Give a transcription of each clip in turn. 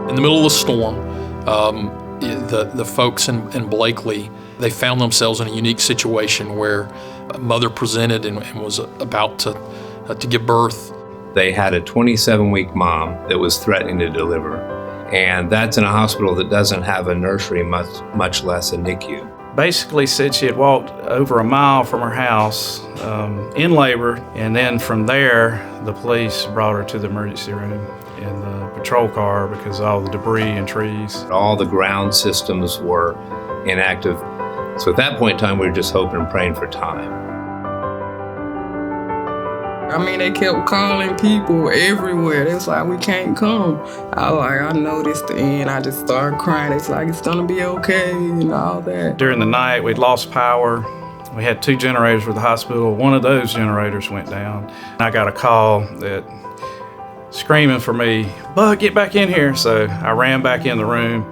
In the middle of the storm, the folks in Blakely, they found themselves in a unique situation where a mother presented and was about to give birth. They had a 27-week mom that was threatening to deliver, and that's in a hospital that doesn't have a nursery, much less a NICU. Basically said she had walked over a mile from her house in labor, and then from there, the police brought her to the emergency room in the patrol car because of all the debris and trees. All the ground systems were inactive. So at that point in time, we were just hoping and praying for time. I mean, they kept calling people everywhere. It's like, we can't come. I noticed and I just started crying. It's like, it's gonna be okay and all that. During the night, we'd lost power. We had 2 generators for the hospital. One of those generators went down. I got a call that screaming for me, "Bud, get back in here." So I ran back in the room,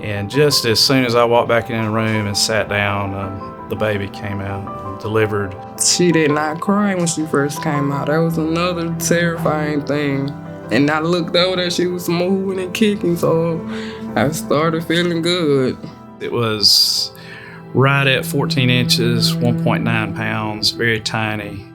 and just as soon as I walked back in the room and sat down, the baby came out and delivered. She did not cry when she first came out. That was another terrifying thing. And I looked over there, she was moving and kicking, so I started feeling good. It was right at 14 inches, 1.9 pounds, very tiny.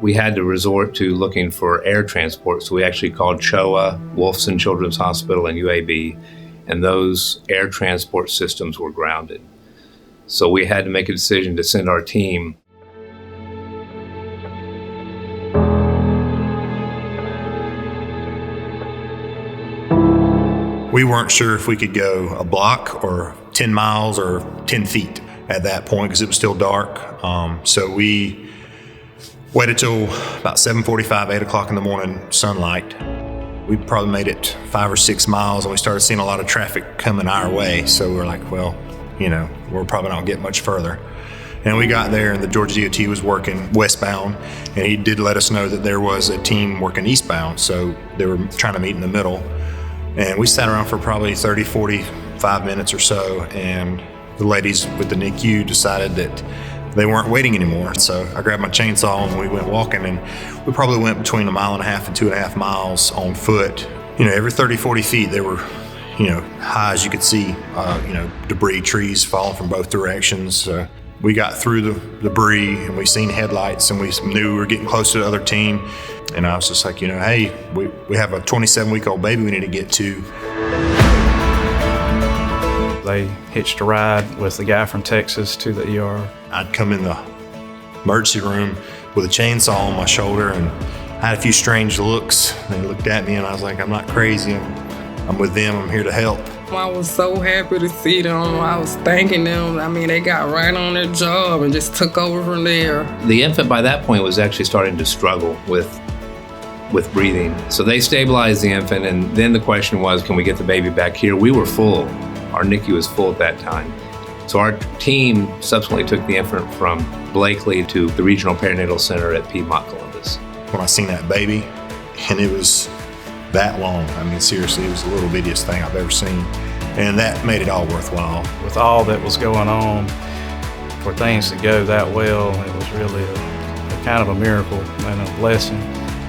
We had to resort to looking for air transport, so we actually called CHOA, Wolfson Children's Hospital, and UAB, and those air transport systems were grounded. So we had to make a decision to send our team. We weren't sure if we could go a block or 10 miles or 10 feet at that point because it was still dark. So we waited till about 7:45, 8 o'clock in the morning, sunlight. We probably made it 5 or 6 miles and we started seeing a lot of traffic coming our way. So we were like, well, we're probably not getting much further. And we got there and the Georgia DOT was working westbound, and he did let us know that there was a team working eastbound. So they were trying to meet in the middle. And we sat around for probably 30, 45 minutes or so, and the ladies with the NICU decided that they weren't waiting anymore. So I grabbed my chainsaw and we went walking, and we probably went between 1.5 miles and 2.5 miles on foot. Every 30, 40 feet there were, high as you could see, debris, trees falling from both directions. We got through the debris and we seen headlights and we knew we were getting close to the other team. And I was just like, hey, we have a 27-week-old baby we need to get to. They hitched a ride with the guy from Texas to the ER. I'd come in the emergency room with a chainsaw on my shoulder, and I had a few strange looks. They looked at me and I was like, I'm not crazy. I'm with them. I'm here to help. I was so happy to see them. I was thanking them. I mean, they got right on their job and just took over from there. The infant by that point was actually starting to struggle with breathing. So they stabilized the infant, and then the question was, can we get the baby back here? We were full. Our NICU was full at that time. So our team subsequently took the infant from Blakely to the Regional Perinatal Center at Piedmont Columbus. When I seen that baby, and it was that long, I mean, seriously, it was the little bittiest thing I've ever seen. And that made it all worthwhile. With all that was going on, for things to go that well, it was really a kind of a miracle and a blessing.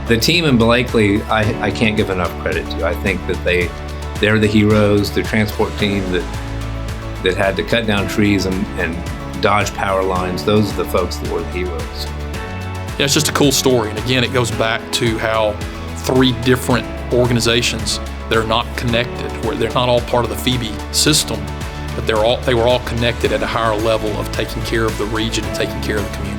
The team in Blakely, I can't give enough credit to. I think that they're the heroes, the transport team that had to cut down trees and dodge power lines. Those are the folks that were the heroes. Yeah, it's just a cool story. And again, it goes back to how 3 different organizations that are not connected, where they're not all part of the Phoebe system, but they were all connected at a higher level of taking care of the region and taking care of the community.